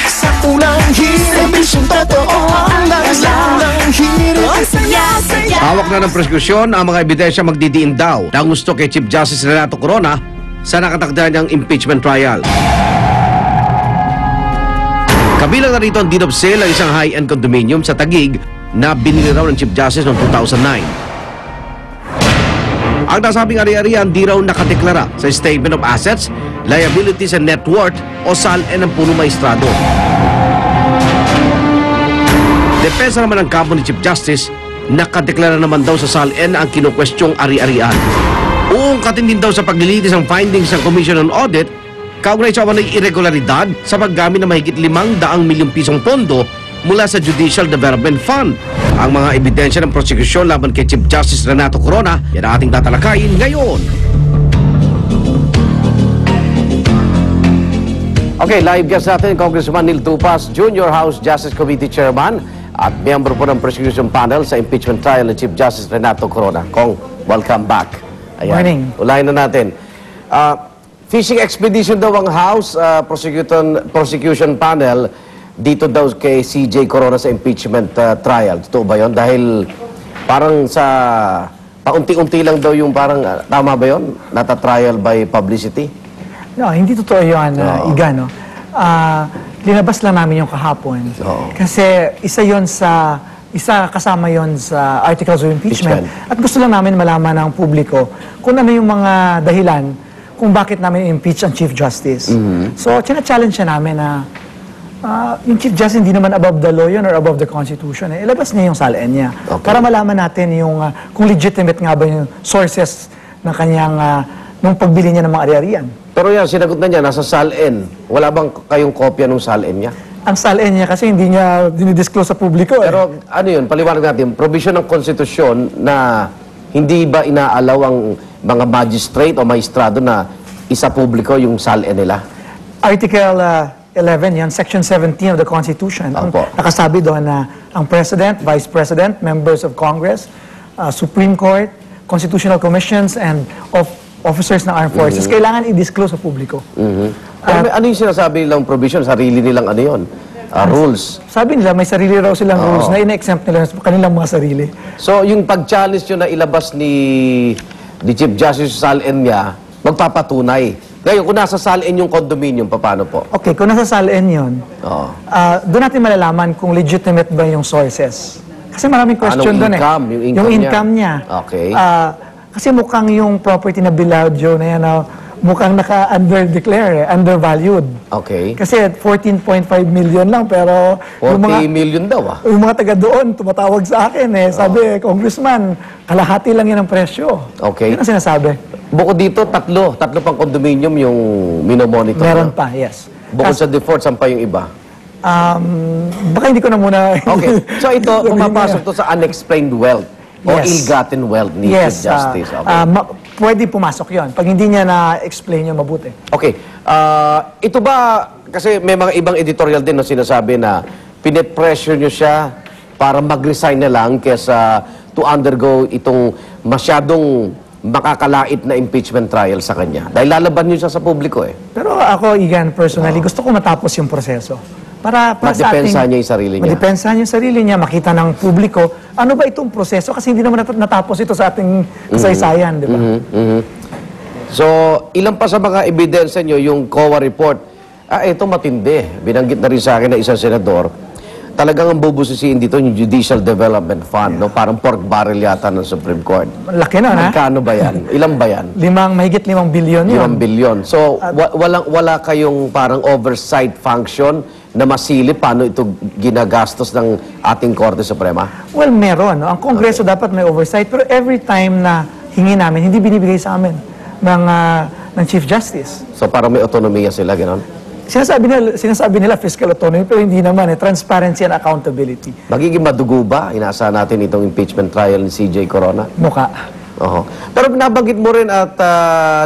Sa unang hirit, misyong totoo ang unang hirit. Hawak na ng prosekusyon ang mga ebidensya magdidiin daw na gusto kay Chief Justice Renato Corona sa nakatakda niyang impeachment trial. Kabilang na rito ang deed of sale ng isang high-end condominium sa Taguig na binili raw ng Chief Justice noong 2009. Ang nasabing ari-arian di raw nakadeklara sa Statement of Assets, Liabilities and Net Worth o SALN ng punong maestrado. Depensa naman ng kampo ni Chief Justice, nakadeklara naman daw sa SALN ang kinukwestyong ari-arian. Uungkatin din daw sa paglilitis ang findings ng Commission on Audit kaugnay sa wanay irregularidad sa paggamit ng mahigit 500 milyong pisong pondo mula sa Judicial Development Fund. Ang mga ebidensya ng prosekusyon laban kay Chief Justice Renato Corona, yan ang ating tatalakayin ngayon. Okay, live guest natin, Congressman Neil Tupas, Junior House Justice Committee Chairman at miyembro po ng prosecution panel sa impeachment trial ni Chief Justice Renato Corona. Kong, welcome back. Ayan. Morning. Ulahin na natin. Fishing expedition daw ang House prosecution panel dito daw kay CJ Corona sa impeachment trial. Totoo ba yun? Dahil parang sa paunti-unti lang daw yung parang, tama ba yun? Nata-trial by publicity? No, hindi totoo yun, Iga, no? Linabas lang namin yung kahapon. Kasi isa kasama yon sa articles of impeachment. At gusto lang namin malaman ng publiko kung ano yung mga dahilan kung bakit namin impeach ang Chief Justice. So, challenge siya namin na yung Chief Justice hindi naman above the law yun or above the Constitution. Ilabas niya yung SALN niya. Para malaman natin yung kung legitimate nga ba yung sources ng kanyang nung pagbili niya ng mga ari-arian. Pero yan, sinagot na niya, nasa SALN. Wala bang kayong kopya ng SALN niya? Ang SALN niya kasi hindi niya dinidisclose sa publiko. Pero ano yun, paliwanag natin, provision ng konstitusyon na hindi ba inaalaw ang mga magistrate o maestrado na isa publiko yung SALN nila? Article 11, yan, Section 17 of the Constitution. Nakasabi doon na ang President, Vice President, members of Congress, Supreme Court, Constitutional Commissions, and officers ng Armed Forces, kailangan i-disclose sa publiko. Ano yung sinasabi nilang provision? Sarili nilang ano yun? Rules? Sabi nila, may sarili raw silang rules na ina-exempt nila sa kanilang mga sarili. So, yung pag-challenge nyo na ilabas ni Chief Justice sa SALN niya, magpapatunay. Ngayon, kung nasa SALN yung condominium, paano po? Okay, kung nasa SALN yun, doon natin malalaman kung legitimate ba yung sources. Kasi maraming question doon Yung income niya. Okay. Kasi mukhang yung property na Bellagio na yan, mukhang naka-underdeclare, undervalued. Okay. Kasi 14.5 million lang, pero 40 million daw yung mga taga doon, tumatawag sa akin sabi, Congressman, kalahati lang yan ang presyo. Okay. Yun ang sinasabi. Bukod dito, tatlo pang condominium yung minomonitor. Meron pa, yes. Bukod sa default, saan pa yung iba? Baka hindi ko na muna... Okay. So ito, pumapasok to sa unexplained wealth o ill-gotten wealth ni Chief Justice. Pwede pumasok yon pag hindi niya na-explain yung mabuti. Okay. Ito ba, kasi may mga ibang editorial din na sinasabi na pinipressure nyo siya para mag-resign na lang kesa to undergo itong masyadong makakalait na impeachment trial sa kanya. Dahil lalaban nyo siya sa publiko Pero ako, Igan, personally, gusto ko matapos yung proseso. Para madepensa niya yung sarili niya. Madepensa niya yung sarili niya, makita ng publiko, ano ba itong proseso? Kasi hindi naman natapos ito sa ating kasaysayan, di ba? So, ilan pa sa mga ebidensya nyo, yung COA report, ito matindi. Binanggit na rin sa akin na isang senador, talagang ang bubusisiin dito yung Judicial Development Fund, no? Parang pork barrel yata ng Supreme Court. Laki na, Magkano ba yan? Ilan ba yan? Mahigit 5 billion yun. 5 billion. So, wala kayong parang oversight function na masilip paano ito ginagastos ng ating Korte Suprema? Well, meron. Ang Kongreso dapat may oversight, pero every time na hingi namin, hindi binibigay sa amin ng Chief Justice. So, parang may autonomiya sila, gano'n? Sinasabi nila fiscal autonomy, pero hindi naman transparency and accountability. Magiging madugo ba? Inaasahan natin itong impeachment trial ni CJ Corona? Mukha. Pero nabanggit mo rin at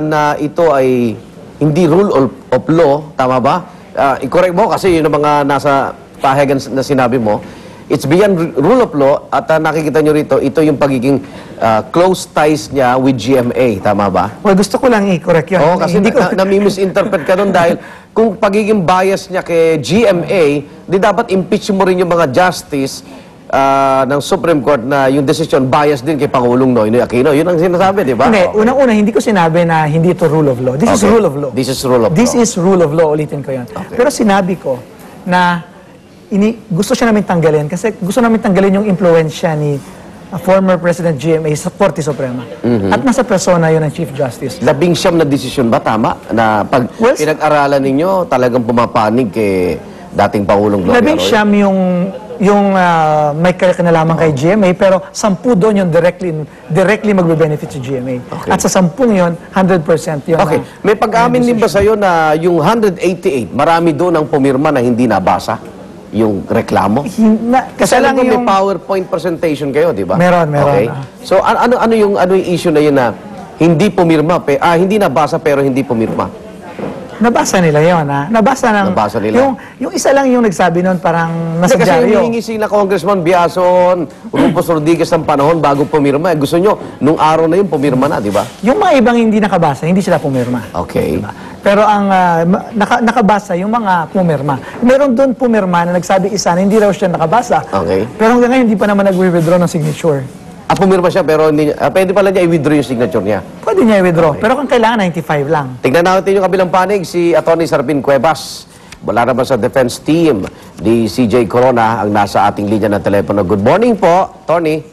na ito ay hindi rule of law, tama ba? I-correct mo kasi yun ang mga nasa pahayagan na sinabi mo. it's beyond rule of law at nakikita nyo rito, ito yung pagiging close ties niya with GMA. Tama ba? Well, gusto ko lang i-correct yun. Oo, kasi nami-misinterpret ka nun dahil kung pagiging bias niya kay GMA, di dapat impeach mo rin yung mga justice ng Supreme Court na yung decision bias din kay Pangulong Noynoy Aquino. Yun ang sinasabi, di ba? Hindi, unang-una, hindi ko sinabi na hindi ito rule of law. This is rule of law. This is rule of law. This is rule of law, ulitin ko yan. Pero sinabi ko na gusto siya namin tanggalin kasi gusto namin tanggalin yung impluensya ni former President GMA sa Korte Suprema. At nasa persona yun ng Chief Justice. 19 na desisyon ba, tama? Na pag pinag-aralan ninyo, talagang pumapanig kay dating Pangulong Gloria Roy? 19 yung may kinalaman kay GMA, pero 10 doon yung directly magbe-benefit si GMA. Okay. At sa 10 yun, 100% yun. Okay. May pag-amin din ba sa'yo na yung 188, marami doon ang pumirma na hindi nabasa? Yung reklamo? Kasi alam ko may PowerPoint presentation kayo, di ba? Meron. Okay. So ano yung issue na yun na hindi pumirma, hindi nabasa pero hindi pumirma? Nabasa nila yun, ha? Nabasa nila. Yung isa lang yung nagsabi nun, parang nasa Kasi dyaryo. humingi sila Congressman Biason, Rufus Rodriguez ng panahon bago pumirma. Gusto nyo, nung araw na yun, pumirma na, di ba? Yung mga ibang hindi nakabasa, hindi sila pumirma. Okay. Diba? Pero ang nakabasa, yung mga pumirma. Meron doon pumirma na nagsabi isa na hindi raw siya nakabasa. Okay. Pero hanggang ngayon, hindi pa naman nag-withdraw ng signature. Pumirma siya pero hindi, pwede pala niya i-withdraw yung signature niya. Pwede niya i-withdraw. Pero kung kailangan, 95 lang. Tignan natin yung kabilang panig, si Atty. Sarpin Cuevas. Wala naman sa defense team ni CJ Corona ang nasa ating linya ng telepono. Good morning po, Tony.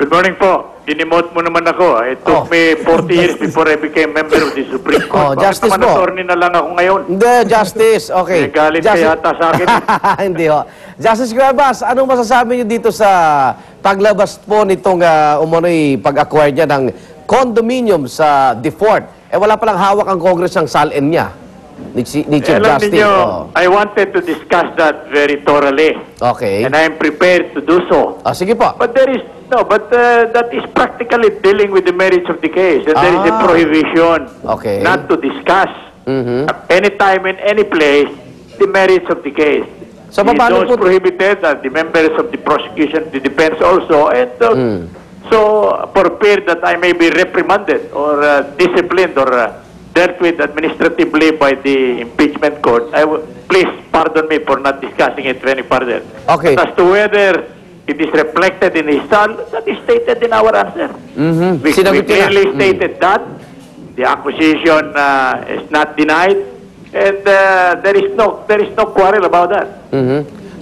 Good morning po. Dinimote mo naman ako. It took me 40 years before I became member of the Supreme Court. Justice Bakit po. naman attorney na lang ako ngayon? Hindi, Justice. Okay. May galit ka yata sa akin. Hindi ho. Justice Cuevas, anong masasabi niyo dito sa paglabas po nitong umano'y pag-acquire niya ng condominium sa DeFort? Wala palang hawak ang Congress ng SALN niya. Ni Chief Alam Justice. ninyo, I wanted to discuss that very thoroughly. Okay. And I am prepared to do so. Sige po. But that is practically dealing with the merits of the case. And there is a prohibition Okay. not to discuss at any time in any place the merits of the case. So, paano Those po- prohibited are the members of the prosecution, the defense also, and so for fear that I may be reprimanded or disciplined or dealt with administratively by the impeachment court, please pardon me for not discussing it any further. Okay. But as to whether it is reflected in his son, that is stated in our answer. We Sinagot niya na. clearly stated that the acquisition is not denied, and there is no quarrel about that.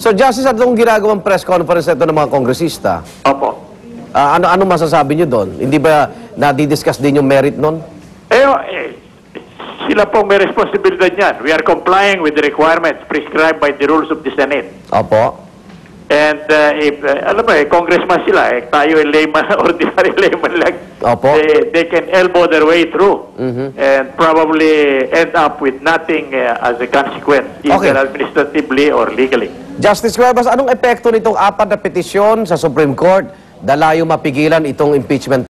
So, Justice, anong ginagawang press conference ito ng mga kongresista? Opo. Ano masasabi niyo doon? Hindi ba nadidiscuss din yung merit nun? Sila pong may responsibilidad niyan. We are complying with the requirements prescribed by the rules of the Senate. Opo. And alam mo congressman sila, tayo layman, ordinary layman lang. Opo. They can elbow their way through and probably end up with nothing as a consequence, either administratively or legally. Justice Cuevas, anong epekto nitong 4 na petisyon sa Supreme Court? Dalayo mapigilan itong impeachment